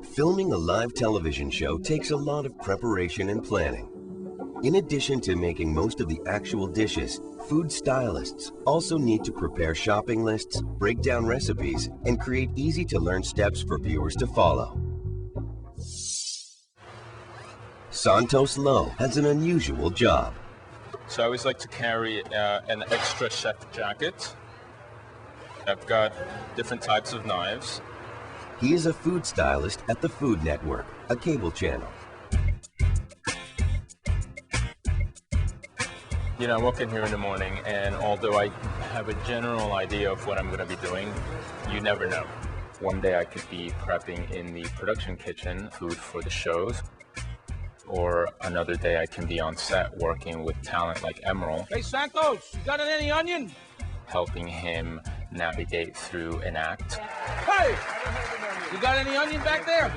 Filming a live television show takes a lot of preparation and planning. In addition to making most of the actual dishes, food stylists also need to prepare shopping lists, break down recipes, and create easy-to-learn steps for viewers to follow. Santos Lowe has an unusual job. So I always like to carry an extra chef jacket. I've got different types of knives. He is a food stylist at the Food Network, a cable channel. You know, I walk in here in the morning, and although I have a general idea of what I'm going to be doing, you never know. One day I could be prepping in the production kitchen, food for the shows, or another day I can be on set working with talent like Emeril. Hey, Santos, you got any onion? Helping him navigate through an act. Hey, you got any onion back there?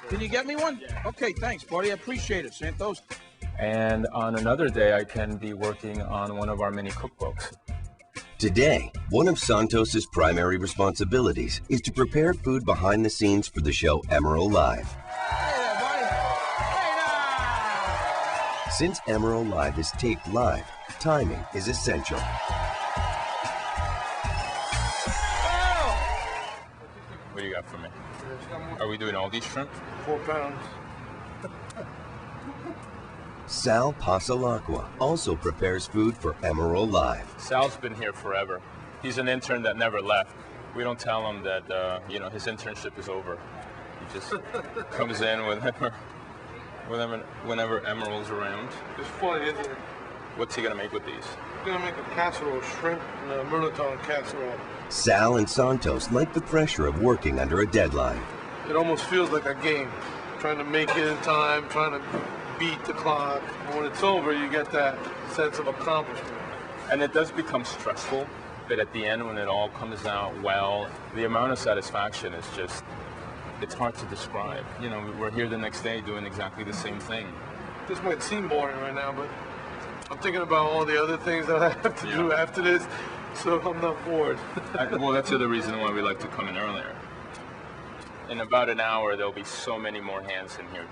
Can you get me one? Okay, thanks, buddy. I appreciate it, Santos. And on another day, I can be working on one of our mini cookbooks. Today, one of Santos's primary responsibilities is to prepare food behind the scenes for the show Emeril Live. Hey there, buddy. Hey now! Since Emeril Live is taped live, timing is essential. What do you got for me? Are we doing all these shrimp? 4 pounds. Sal Pasalacqua also prepares food for Emeril Live. Sal's been here forever. He's an intern that never left. We don't tell him that, his internship is over. He just comes in whenever Emeril's around. It's funny, isn't it? What's he gonna make with these? He's gonna make a casserole, shrimp and a mirliton casserole. Sal and Santos like the pressure of working under a deadline. It almost feels like a game. Trying to make it in time, trying to beat the clock. And when it's over, you get that sense of accomplishment. And it does become stressful, but at the end, when it all comes out well, the amount of satisfaction is just, it's hard to describe. You know, we're here the next day doing exactly the same thing. This might seem boring right now, but I'm thinking about all the other things that I have to do after this, so I'm not bored. Well, that's the other reason why we like to come in earlier. In about an hour, there'll be so many more hands in here.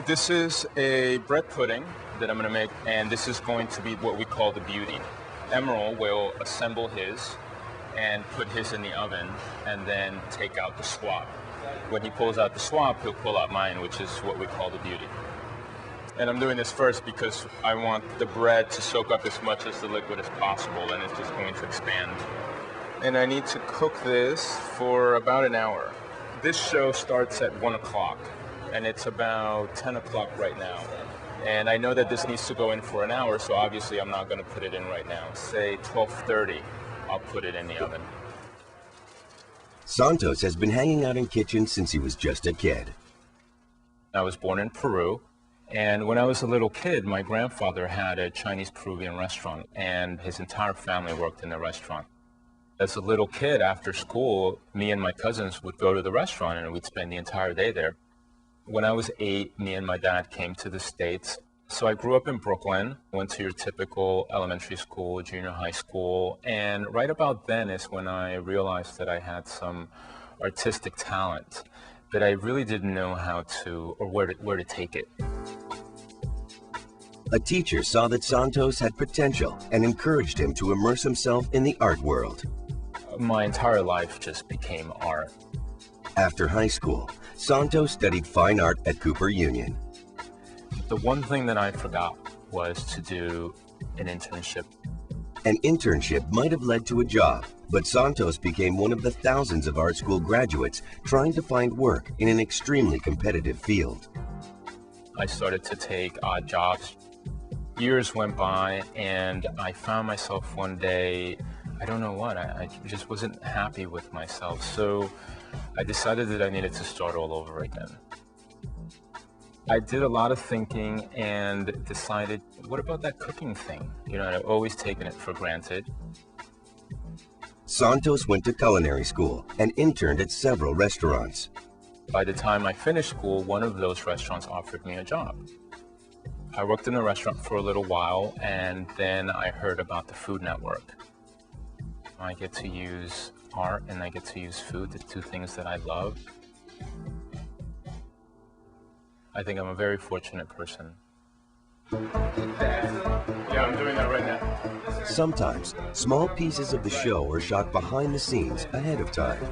This is a bread pudding that I'm going to make, and this is going to be what we call the beauty. Emeril will assemble his and put his in the oven and then take out the swab. When he pulls out the swab, he'll pull out mine, which is what we call the beauty. And I'm doing this first because I want the bread to soak up as much as the liquid as possible, and it's just going to expand. And I need to cook this for about an hour. This show starts at 1 o'clock. And it's about 10 o'clock right now. And I know that this needs to go in for an hour, so obviously I'm not going to put it in right now. Say 12:30, I'll put it in the oven. Santos has been hanging out in kitchens since he was just a kid. I was born in Peru, and when I was a little kid, my grandfather had a Chinese-Peruvian restaurant, and his entire family worked in the restaurant. As a little kid, after school, me and my cousins would go to the restaurant, and we'd spend the entire day there. When I was 8, me and my dad came to the States. So I grew up in Brooklyn, went to your typical elementary school, junior high school, and right about then is when I realized that I had some artistic talent, but I really didn't know how to, or where to take it. A teacher saw that Santos had potential and encouraged him to immerse himself in the art world. My entire life just became art. After high school, Santos studied fine art at Cooper Union. The one thing that I forgot was to do an internship. An internship might have led to a job, but Santos became one of the thousands of art school graduates trying to find work in an extremely competitive field. I started to take odd jobs. Years went by, and I found myself one day, I don't know what, I just wasn't happy with myself. So I decided that I needed to start all over again. I did a lot of thinking and decided, what about that cooking thing? You know, I've always taken it for granted. Santos went to culinary school and interned at several restaurants. By the time I finished school, one of those restaurants offered me a job. I worked in a restaurant for a little while, and then I heard about the Food Network. I get to use art and I get to use food, the two things that I love. I think I'm a very fortunate person. Yeah, I'm doing that right now. Sometimes, small pieces of the show are shot behind the scenes ahead of time.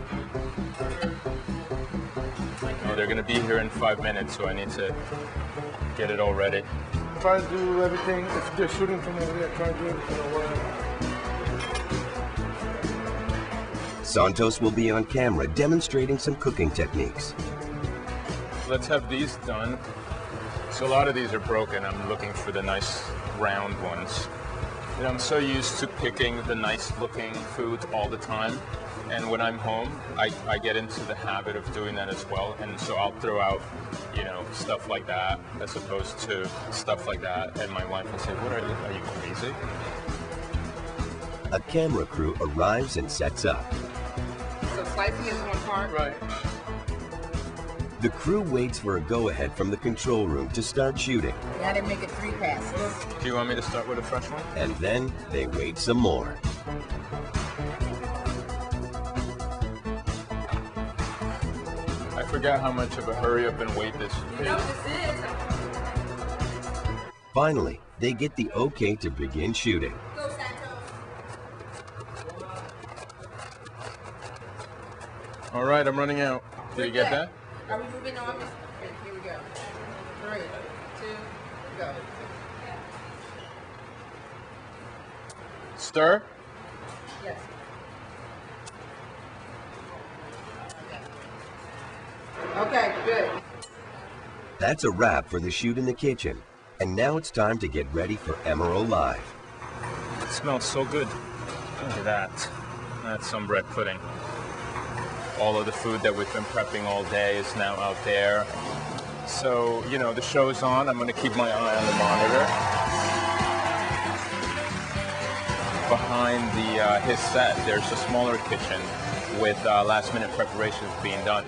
Oh, they're gonna be here in 5 minutes, so I need to get it all ready. Try to do everything. If they're shooting from over there, try to do everything away. Santos will be on camera demonstrating some cooking techniques. Let's have these done. So a lot of these are broken. I'm looking for the nice round ones. You know, I'm so used to picking the nice looking foods all the time. And when I'm home, I get into the habit of doing that as well. And so I'll throw out, you know, stuff like that as opposed to stuff like that. And my wife will say, "What are you crazy?" A camera crew arrives and sets up. So slicing is one part. Right. The crew waits for a go-ahead from the control room to start shooting. Now they make it 3 passes. Do you want me to start with a fresh one? And then they wait some more. I forgot how much of a hurry up and wait this is. Finally, they get the okay to begin shooting. Go, Santos. All right, I'm running out. Did you get that? Are we moving on? Okay, here we go. 3, 2, go. Stir. Yes. Okay, good. That's a wrap for the shoot in the kitchen. And now it's time to get ready for Emerald Live. It smells so good. Look at that. That's some bread pudding. All of the food that we've been prepping all day is now out there. So, you know, the show's on. I'm going to keep my eye on the monitor. Behind his set, there's a smaller kitchen with last-minute preparations being done.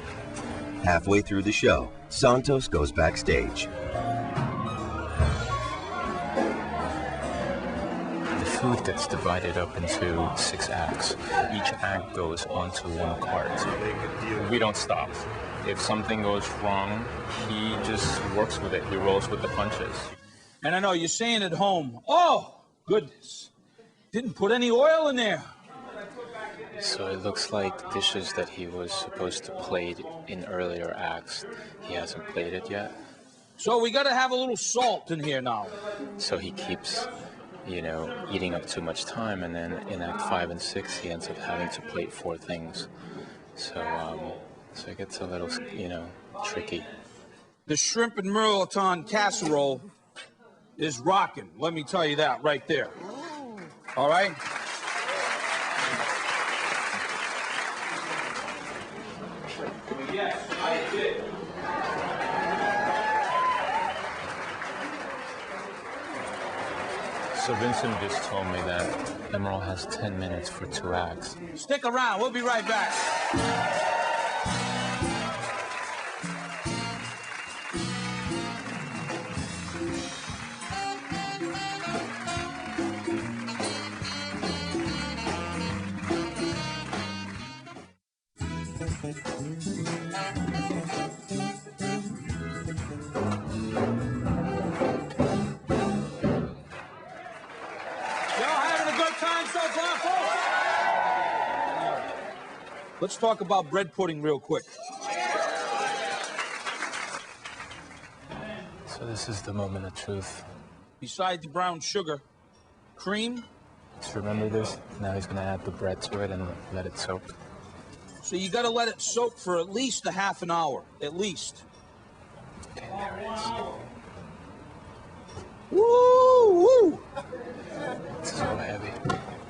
Halfway through the show, Santos goes backstage. The food gets divided up into 6 acts. Each act goes onto one cart. We don't stop. If something goes wrong, he just works with it. He rolls with the punches. And I know you're saying at home, oh, goodness, didn't put any oil in there. So it looks like dishes that he was supposed to plate in earlier acts, he hasn't plated yet. So we got to have a little salt in here now. So he keeps, you know, eating up too much time, and then in Act 5 and 6, he ends up having to plate 4 things. So it gets a little, you know, tricky. The shrimp and mirliton casserole is rocking. Let me tell you that right there. All right? Yes, I did. So Vincent just told me that Emerald has 10 minutes for 2 acts. Stick around. We'll be right back. Let's talk about bread pudding real quick. So this is the moment of truth. Besides the brown sugar, cream. Just remember this. Now he's going to add the bread to it and let it soak. So you got to let it soak for at least a half an hour, at least. Okay, there it is. Woo, woo. It's so heavy.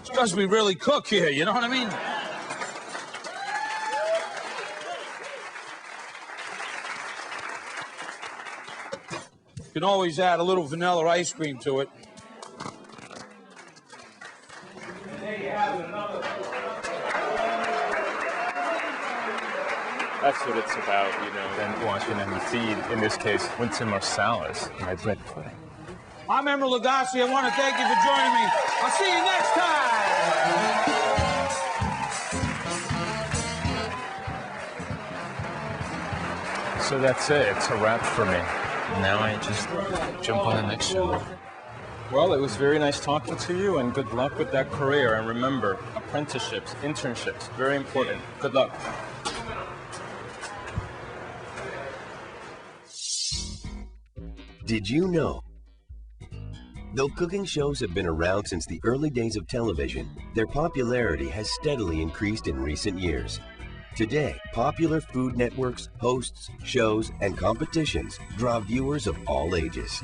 It's because we really cook here, you know what I mean? You can always add a little vanilla ice cream to it. That's what it's about, you know. And watching them feed, in this case, Wynton Marsalis, my bread pudding. I'm Emeril Lagasse. I want to thank you for joining me. I'll see you next time. So that's it. It's a wrap for me. Now I just jump on the next show. Well, it was very nice talking to you, and good luck with that career. And remember, apprenticeships, internships, very important. Good luck. Did you know? Though cooking shows have been around since the early days of television, their popularity has steadily increased in recent years. Today, popular food networks, hosts, shows, and competitions draw viewers of all ages.